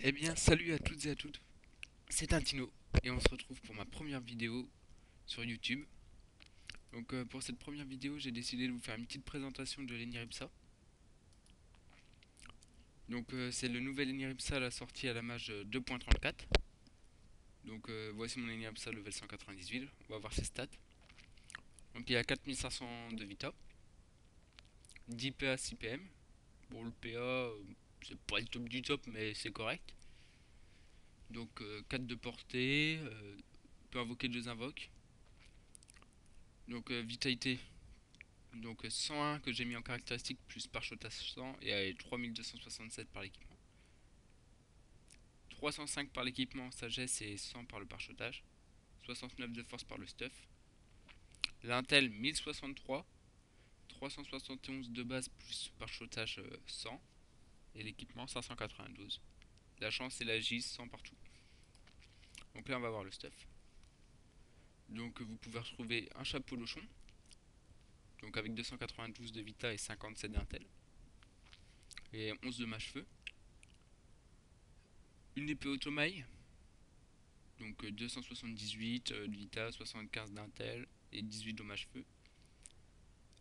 Eh bien, salut à toutes et à toutes, c'est Intino et on se retrouve pour ma première vidéo sur YouTube. Donc, pour cette première vidéo, j'ai décidé de vous faire une petite présentation de l'Eniripsa. Donc, c'est le nouvel Eniripsa à la sortie à la mage 2.34. Donc, voici mon Eniripsa level 198. On va voir ses stats. Donc, il a 4500 de Vita, 10 PA, 6 PM. Bon, le PA, c'est pas le top du top, mais c'est correct. Donc, 4 de portée, peut invoquer 2 invoques. Donc, vitalité. Donc 101 que j'ai mis en caractéristique plus parchotage 100 et 3267 par l'équipement. 305 par l'équipement, sagesse et 100 par le parchotage. 69 de force par le stuff. L'intel 1063. 371 de base plus parchotage 100. Et l'équipement 592. La chance et la gise 100 partout. Donc là on va voir le stuff. Donc vous pouvez retrouver un chapeau lochon. Donc avec 292 de vita et 57 d'intel. Et 11 de mâche-feu. Une épée automaille. Donc 278 de Vita, 75 d'Intel et 18 dommages-feu.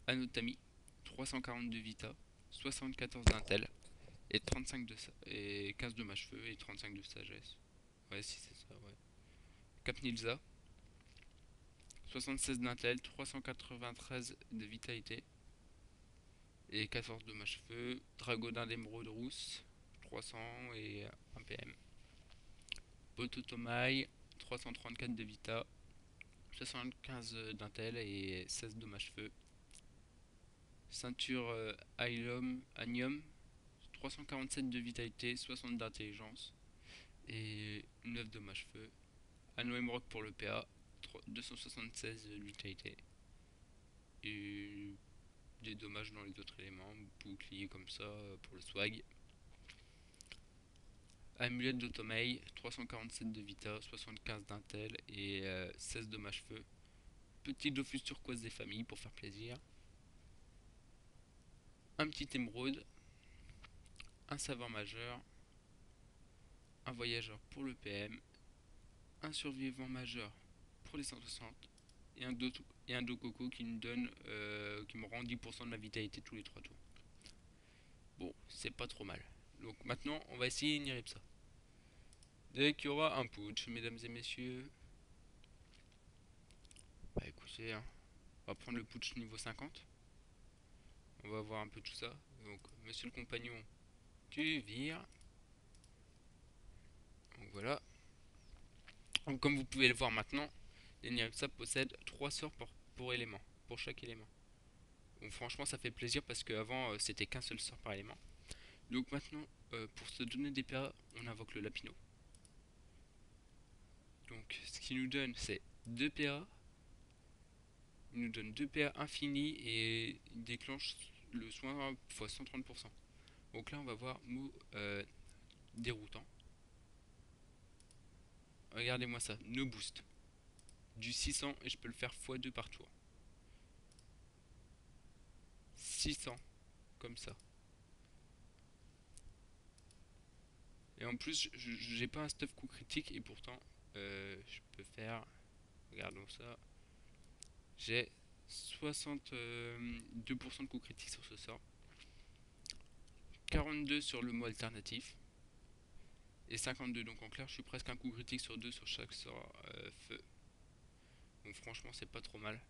Anotami, 342 Vita, 74 d'Intel et 35 de et 15 dommages-feu et 35 de sagesse. Ouais, si c'est ça, ouais. Capnilza, 76 d'Intel, 393 de vitalité et 14 dommages-feu. Dragodin d'émeraude rousse, 300 et 1 PM. Bototomai, 334 de Vita, 75 d'intel et 16 dommages-feu. Ceinture Anium, 347 de vitalité, 60 d'intelligence et 9 dommages-feu. Anno Emerald pour le PA, 276 de vitalité et des dommages dans les autres éléments, bouclier comme ça pour le swag. Amulette d'Automei, 347 de Vita, 75 d'intel et 16 dommages-feu. Petit Dofus turquoise des familles pour faire plaisir. Un petit émeraude, un savant majeur, un voyageur pour le PM, un survivant majeur pour les 160 et un Dokoko qui me donne qui me rend 10% de ma vitalité tous les 3 tours. Bon, c'est pas trop mal. Donc maintenant, on va essayer une Niripsa. Dès qu'il y aura un putsch, mesdames et messieurs. Bah écoutez, hein, on va prendre le putsch niveau 50. On va voir un peu tout ça. Donc, monsieur le compagnon, tu vires. Donc voilà. Donc, comme vous pouvez le voir maintenant, les Niripsa possèdent 3 sorts pour élément, pour chaque élément. Donc franchement ça fait plaisir parce qu'avant c'était qu'un seul sort par élément. Donc maintenant pour se donner des PA on invoque le Lapino. Donc ce qu'il nous donne c'est 2 PA. Il nous donne 2 PA infini et il déclenche le soin x 130%. Donc là on va voir mot déroutant. Regardez-moi ça, no boost. Du 600 et je peux le faire x2 par tour. 600 comme ça. Et en plus j'ai pas un stuff coup critique et pourtant je peux faire, regardons ça, j'ai 62% de coups critiques sur ce sort, 42 sur le mot alternatif et 52. Donc en clair, je suis presque un coup critique sur 2 sur chaque sort feu. Donc franchement, c'est pas trop mal.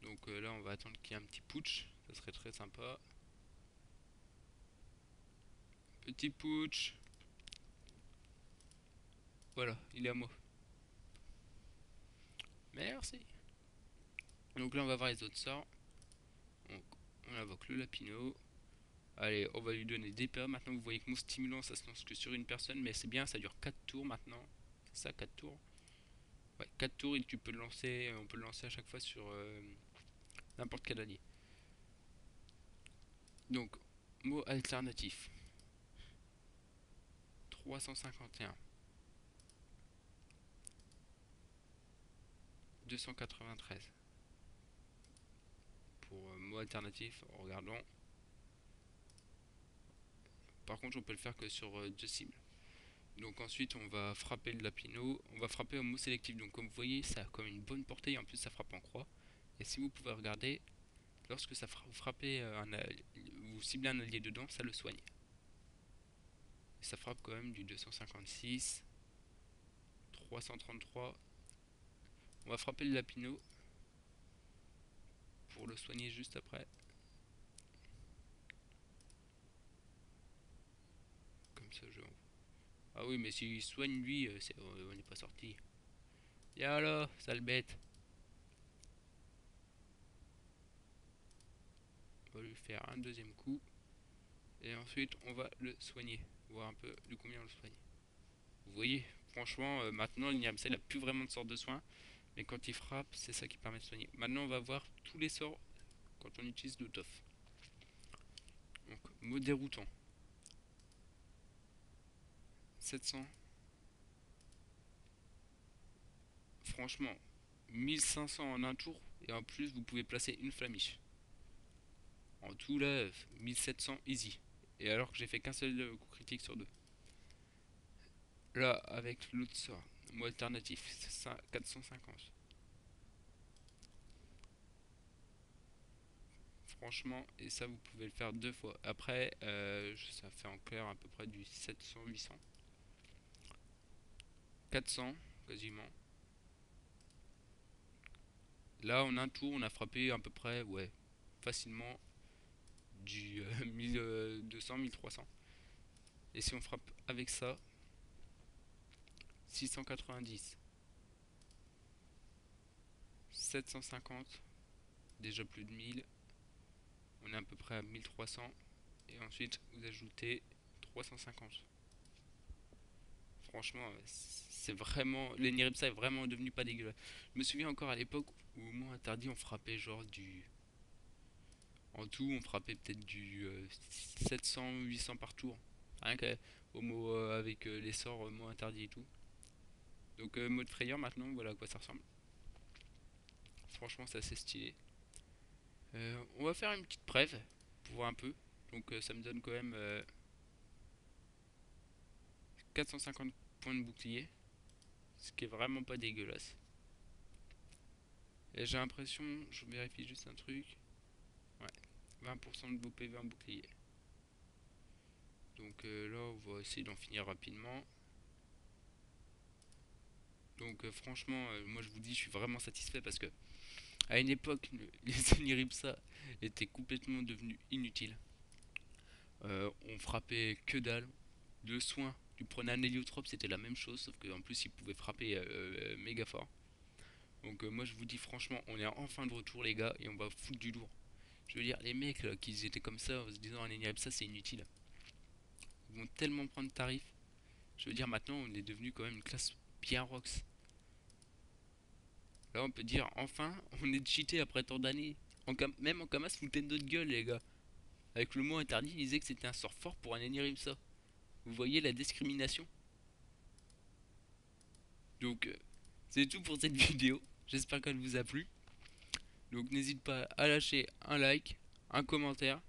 Donc là, on va attendre qu'il y ait un petit putsch. Ça serait très sympa. Petit putsch. Voilà, il est à moi. Merci. Donc là, on va voir les autres sorts. Donc, on invoque le Lapino. Allez, on va lui donner des PA. Maintenant, vous voyez que mon stimulant, ça se lance que sur une personne. Mais c'est bien, ça dure 4 tours maintenant. C'est ça, 4 tours. Ouais, 4 tours et tu peux le lancer. On peut le lancer à chaque fois sur n'importe quel allié. Donc, mot alternatif. 351. 293. Pour mot alternatif, regardons. Par contre, on peut le faire que sur deux cibles. Donc ensuite, on va frapper le lapino, on va frapper au mot sélectif. Donc comme vous voyez, ça a comme une bonne portée et en plus ça frappe en croix. Et si vous pouvez regarder, lorsque ça frappez vous ciblez un allié dedans, ça le soigne. Et ça frappe quand même du 256, 333. On va frapper le lapino pour le soigner juste après. Comme ça, je... Ah oui, mais s'il soigne lui, on n'est pas sorti. Viens là, sale bête. On va lui faire un deuxième coup. Et ensuite, on va le soigner. Voir un peu de combien on le soigne. Vous voyez, franchement, maintenant, l'Ignamsa, il n'a plus vraiment de sorte de soin. Mais quand il frappe, c'est ça qui permet de soigner. Maintenant, on va voir tous les sorts quand on utilise le TOF. Donc, mot déroutant. 700. Franchement, 1500 en un tour. Et en plus, vous pouvez placer une flamiche. En tout, là, 1700 easy. Et alors que j'ai fait qu'un seul coup critique sur deux. Là, avec l'autre sort, mot alternatif, 450. Franchement, et ça vous pouvez le faire deux fois. Après, ça fait en clair à peu près du 700-800. 400 quasiment. Là, en un tour, on a frappé à peu près, ouais, facilement du 1200-1300. Et si on frappe avec ça, 690, 750, déjà plus de 1000. On est à peu près à 1300. Et ensuite, vous ajoutez 350. Franchement, c'est vraiment. L'Eniripsa est vraiment devenu pas dégueulasse. Je me souviens encore à l'époque où au moins interdit, on frappait genre du. En tout, on frappait peut-être du 700-800 par tour. Rien qu'au mot avec les sorts mots interdits et tout. Donc, mode frayeur maintenant, voilà à quoi ça ressemble. Franchement, c'est assez stylé. On va faire une petite preuve pour voir un peu. Donc, ça me donne quand même 450 points de bouclier. Ce qui est vraiment pas dégueulasse. Et j'ai l'impression, je vérifie juste un truc. Ouais, 20% de vos PV en bouclier. Donc là, on va essayer d'en finir rapidement. Donc franchement, moi je vous dis, je suis vraiment satisfait parce que à une époque, les Oniripsa étaient complètement devenus inutiles. On frappait que dalle. Le soin, tu prenais un héliotrope, c'était la même chose, sauf qu'en plus il pouvait frapper méga fort. Donc moi je vous dis franchement, on est enfin de retour les gars et on va foutre du lourd. Je veux dire, les mecs là, qui étaient comme ça en se disant un Oniripsa c'est inutile. Ils vont tellement prendre tarif. Je veux dire, maintenant on est devenu quand même une classe bien rocks. Là, on peut dire, enfin, on est cheaté après tant d'années. Même en Kama se foutait de notre gueule, les gars. Avec le mot interdit, il disait que c'était un sort fort pour un Enirimsa. Vous voyez la discrimination. Donc, c'est tout pour cette vidéo. J'espère qu'elle vous a plu. Donc, n'hésite pas à lâcher un like, un commentaire.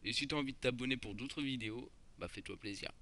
Et si tu as envie de t'abonner pour d'autres vidéos, bah fais-toi plaisir.